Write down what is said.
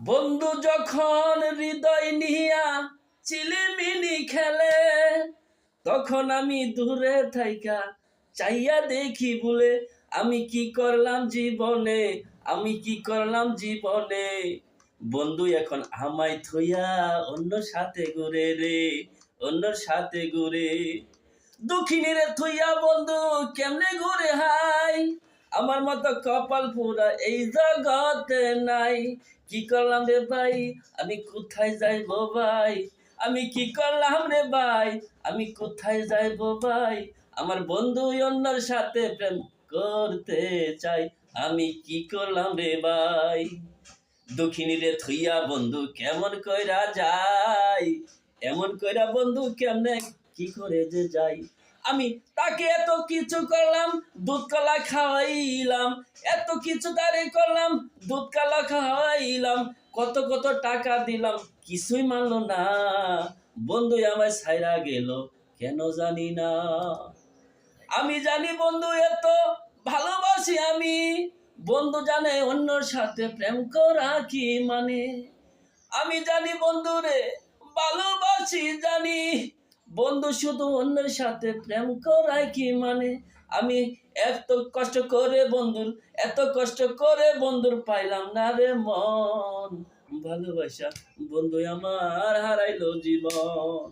বন্ধু যখন হৃদয় নিয়া চিলিমিনি খেলে, তখন আমি দূরে থাইকা চাইয়া দেখি বলে আমি কি করলাম জীবনে, আমি কি করলাম জীবনে। বন্ধু এখন আমায় থইয়া অন্য সাথে ঘুরে রে, অন্য সাথে ঘুরে। দুঃখিনী রে থইয়া বন্ধু কেমনে ঘুরে হাই, আমার মতো কপাল পুরা এই জগতে নাই। কি করলাম রে ভাই, আমি কোথায় যাইবো ভাই, আমি কি করলাম রে ভাই, আমি কোথায় যাইবো ভাই। আমার বন্ধু অন্যর সাথে প্রেম করতে চাই, আমি কি করলাম রে ভাই। দুঃখিনী রে থইয়া বন্ধু কেমন কইরা যাই, এমন কইরা বন্ধু কেমনে কি করে যে যাই। আমি তাকে এত কিছু করলাম, দুধ কলা খাওয়াইলাম, এত কিছু তারে করলাম, দুধ কলা খাওয়াইলাম, কত কত টাকা দিলাম, কিছুই মানলো না। বন্ধু আমায় ছাইরা গেল কেন জানি না। আমি জানি বন্ধু এত ভালোবাসি আমি, বন্ধু জানে অন্যর সাথে প্রেম করা কি মানে। আমি জানি বন্ধু রে ভালোবাসি জানি, বন্ধু শুধু অন্যের সাথে প্রেম করায় কি মানে। আমি এত কষ্ট করে বন্ধুর, এত কষ্ট করে বন্ধুর পাইলাম না রে মন, ভালোবাসা বন্ধু আমার হারাইলো জীবন।